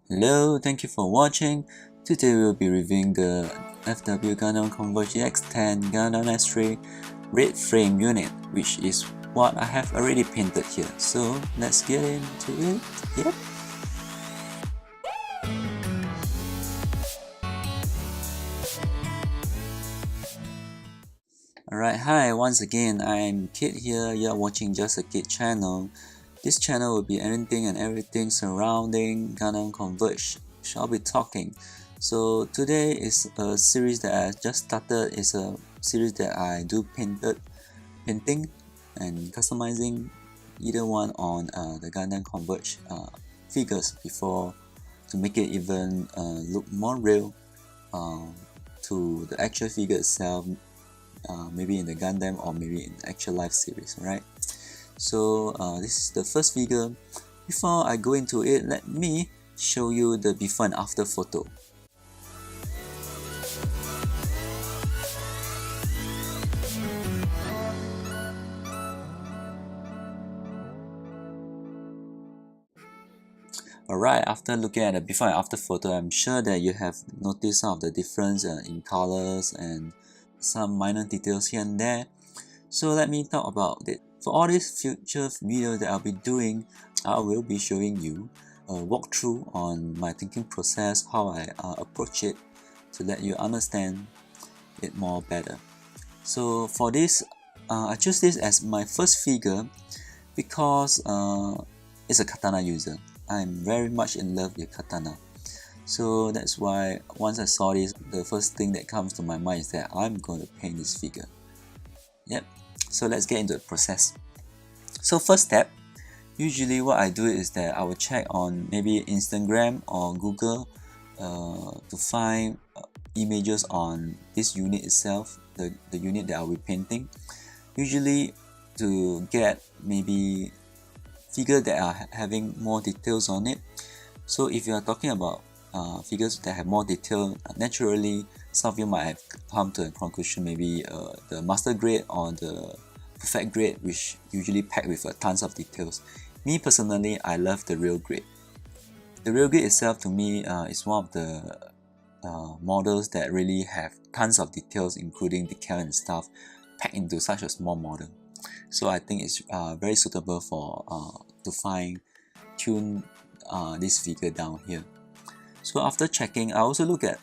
Hello, thank you for watching. Today we will be reviewing the FW Gundam Converge EX10 Gundam Astray red frame unit, which is what I have already painted here. So let's get into it. Yep. Alright, hi, once again, I'm Kid here. You're watching Juzakidt channel. This channel will be anything and everything surrounding Gundam Converge. Shall be talking. So today is a series that I just started. It's a series that I do painting and customizing either one on the Gundam Converge figures before to make it even look more real to the actual figure itself. Maybe in the Gundam or maybe in the actual life series, right? So this is the first figure. Before I go into it, let me show you the before and after photo. Alright, after looking at the before and after photo, I'm sure that you have noticed some of the difference in colors and some minor details here and there. So let me talk about it. For all these future videos that I'll be doing, I will be showing you a walkthrough on my thinking process, how I approach it to let you understand it more better. So for this, I choose this as my first figure because it's a katana user. I'm very much in love with katana. So that's why once I saw this, the first thing that comes to my mind is that I'm going to paint this figure. Yep, so let's get into the process. So first step, usually what I do is that I will check on maybe Instagram or Google to find images on this unit itself, the unit that I'll be painting. Usually to get maybe figures that are having more details on it. So if you are talking about figures that have more detail, naturally some of you might have come to a conclusion, maybe the master grade or the perfect grade, which usually packed with tons of details. Me personally, I love the real grade. The real grade itself to me is one of the models that really have tons of details, including decal and stuff, packed into such a small model. So I think it's very suitable for to tune this figure down here. So after checking, I also look at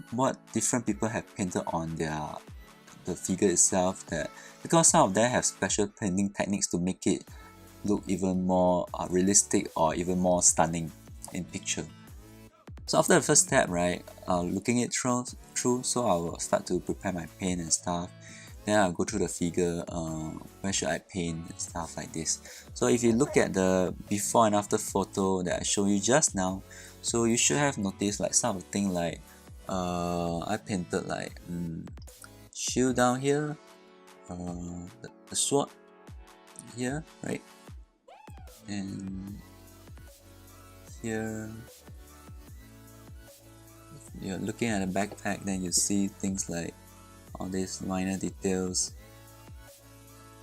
what different people have painted on the figure itself, that because some of them have special painting techniques to make it look even more realistic or even more stunning in picture. So after the first step, right, looking it through, so I will start to prepare my paint and stuff. Then I'll go through the figure, where should I paint and stuff like this. So if you look at the before and after photo that I showed you just now, so you should have noticed like some of the things like I painted like shield down here, the sword here, right, and here. If you're looking at the backpack, then you see things like all these minor details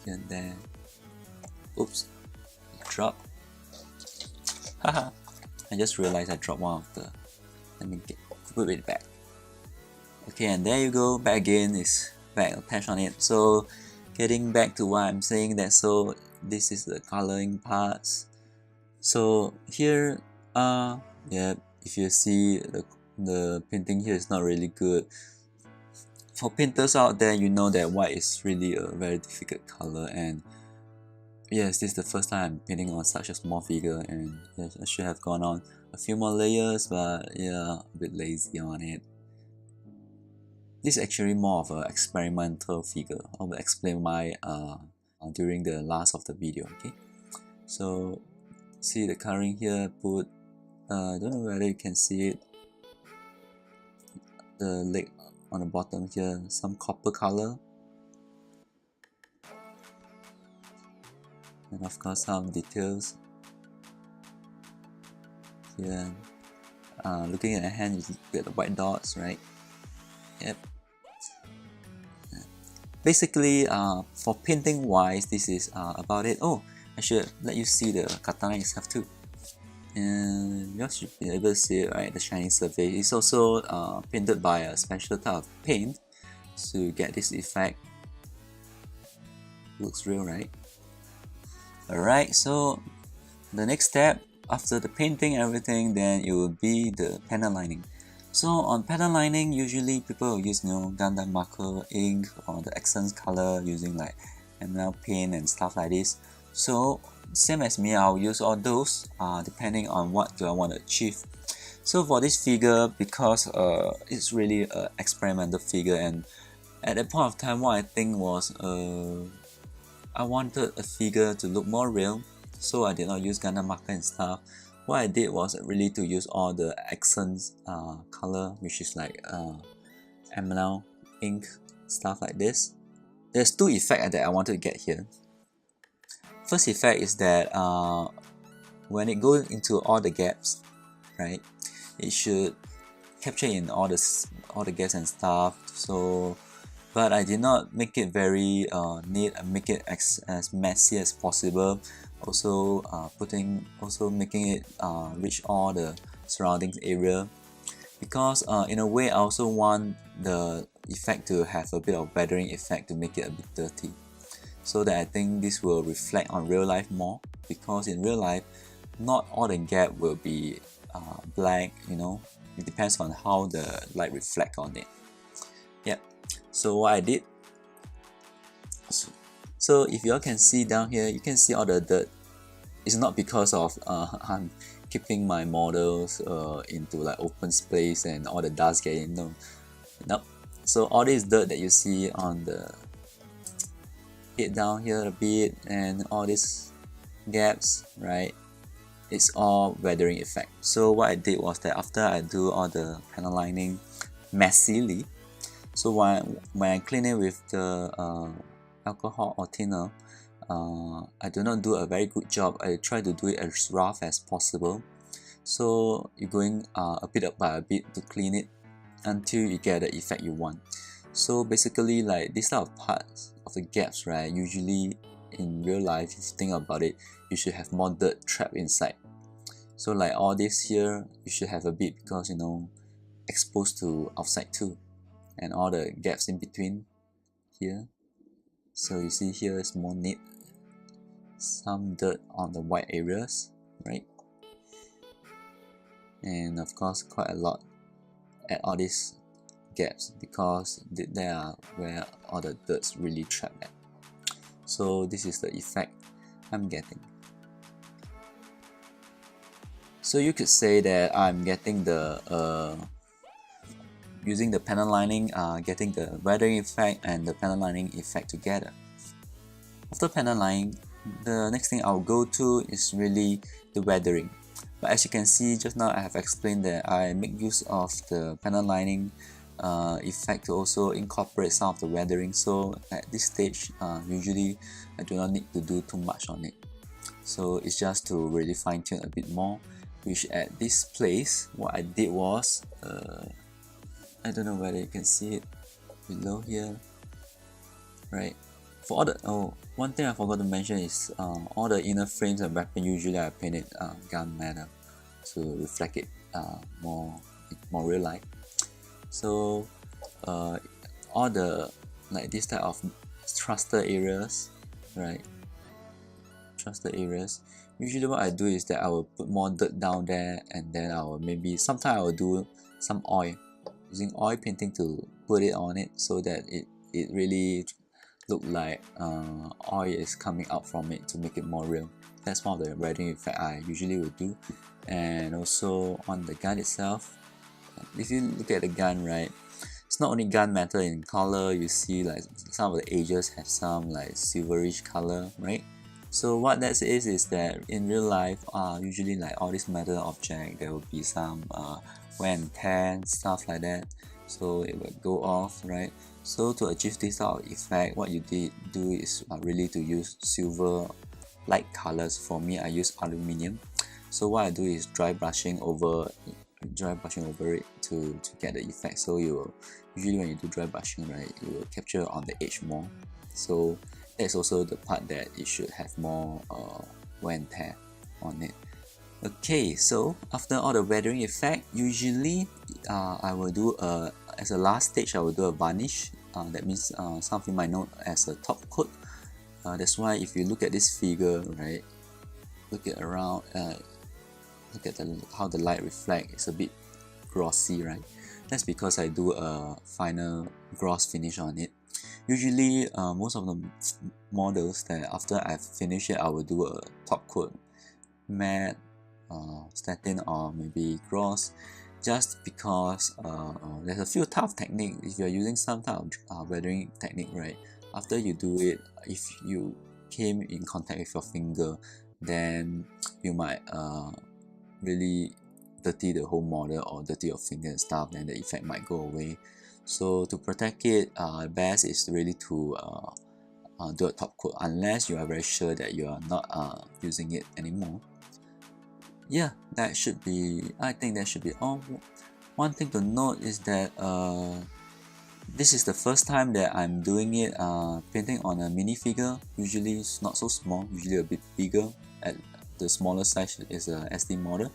here and there. Oops, drop. Haha, I just realized I dropped one of the. Let me put it back. Okay, and there you go. Back again is back attached on it. So getting back to what I'm saying, that so this is the coloring parts. So here, yeah, if you see the painting here is not really good. For painters out there, you know that white is really a very difficult color, and yes, this is the first time I'm painting on such a small figure, and yes, I should have gone on a few more layers, but yeah, a bit lazy on it. This is actually more of an experimental figure. I will explain why during the last of the video, okay? So see the coloring here, put I don't know whether you can see it, the leg on the bottom here, some copper color, and of course some details here. Looking at the hand, you get the white dots, right? Yep. Basically, for painting wise, this is about it. Oh, I should let you see the katana itself too. and you should be able to see it, right? The shiny surface. It's also painted by a special type of paint, so you get this effect. Looks real, right? Alright, so the next step after the painting everything, then it will be the panel lining. So on panel lining, usually people will use Gundam marker, ink, or the accents color using like ML paint and stuff like this. So same as me, I'll use all those depending on what do I want to achieve. So for this figure, because it's really an experimental figure, and at that point of time what I think was I wanted a figure to look more real, so I did not use Gundam marker and stuff. What I did was really to use all the accents color, which is like ML, ink, stuff like this. There's two effects that I wanted to get here. First effect is that when it goes into all the gaps, right, it should capture in all the gaps and stuff. So, but I did not make it very neat and make it as messy as possible. Also making it reach all the surrounding area, because in a way I also want the effect to have a bit of weathering effect to make it a bit dirty, so that I think this will reflect on real life more, because in real life not all the gap will be black, it depends on how the light reflect on it. Yep. So what I did, so if you all can see down here, you can see all the dirt. It's not because of I'm keeping my models into like open space and all the dust getting in. Nope. So all this dirt that you see on the head down here a bit and all these gaps, right, it's all weathering effect. So what I did was that after I do all the panel lining messily, so when I clean it with the alcohol or thinner, I do not do a very good job. I try to do it as rough as possible. So you're going a bit by a bit to clean it until you get the effect you want. So basically, like this type of parts of the gaps, right, usually in real life, if you think about it, you should have more dirt trapped inside. So like all this here, you should have a bit, because exposed to outside too, and all the gaps in between here. So you see here is more neat, some dirt on the white areas, right, and of course quite a lot at all these gaps, because they are where all the dirt's really trapped at. So this is the effect I'm getting. So you could say that I'm getting the using the panel lining, getting the weathering effect and the panel lining effect together. After panel lining, the next thing I'll go to is really the weathering. But as you can see just now, I have explained that I make use of the panel lining effect to also incorporate some of the weathering. So at this stage, usually I do not need to do too much on it. So it's just to really fine tune a bit more, which at this place, what I did was, I don't know whether you can see it below here, right? For all the, one thing I forgot to mention is all the inner frames and weapon, usually I paint it gun matter to reflect it more real life. So all the like this type of thruster areas, right? Thruster areas. Usually what I do is that I will put more dirt down there, and then I will sometimes I will do some oil, using oil painting to put it on it, so that it really look like oil is coming out from it to make it more real. That's one of the weathering effect I usually will do. And also on the gun itself, if you look at the gun, right, it's not only gun metal in color. You see like some of the edges have some like silverish color, right? So what that is that in real life, usually like all this metal object, there will be some wear and tear, stuff like that, so it will go off, right? So to achieve this type of effect, what you do is really to use silver light colors. For me, I use aluminium. So what I do is dry brushing over it to get the effect. So usually when you do dry brushing, right, you will capture on the edge more. So that's also the part that it should have more wear and tear on it. Okay, so after all the weathering effect, usually I will do as a last stage I will do a varnish. That means some of you might know as a top coat. That's why if you look at this figure, right, look at around, look at how the light reflect. It's a bit glossy, right? That's because I do a final gloss finish on it. Usually, most of the models that after I've finished it, I will do a top coat, matte, satin, or maybe gloss, just because there's a few tough technique. If you're using some type of weathering technique, right, after you do it, if you came in contact with your finger, then you might really dirty the whole model or dirty your finger and stuff, then the effect might go away. So to protect it, best is really to do a top coat unless you are very sure that you are not using it anymore. Yeah, that should be, I think that should be all. One thing to note is that this is the first time that I'm doing it painting on a minifigure. Usually it's not so small, usually a bit bigger. At the smaller size is a SD model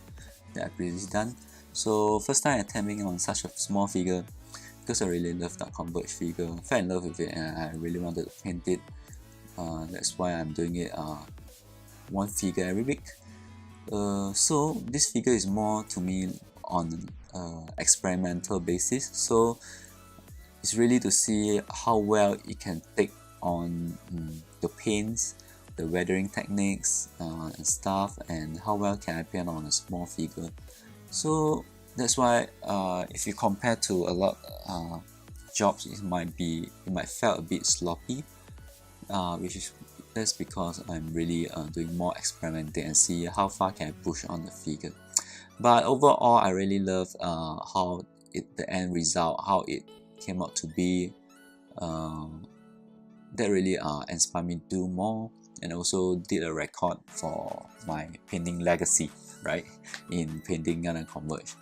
that I've previously done. So first time attempting on such a small figure, because I really love that Converge figure. I fell in love with it and I really wanted to paint it. That's why I'm doing it one figure every week. So this figure is more to me on experimental basis. So it's really to see how well it can take on the paints, the weathering techniques and stuff, and how well can I paint on a small figure. So that's why if you compare to a lot jobs, it might feel a bit sloppy, that's because I'm really doing more experimenting and see how far can I push on the figure. But overall, I really love how the end result, how it came out to be. That really inspired me to do more, and also did a record for my painting legacy, right, in painting Gundam Converge.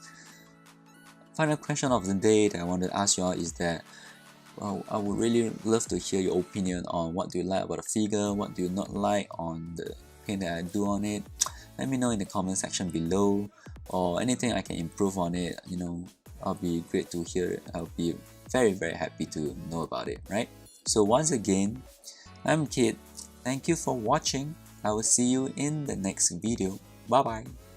Final question of the day that I want to ask you all is that I would really love to hear your opinion on what do you like about the figure, what do you not like on the paint that I do on it. Let me know in the comment section below, or anything I can improve on it, you know, I'll be great to hear it. I'll be very happy to know about it, right? So once again, I'm Kid. Thank you for watching. I will see you in the next video. Bye bye.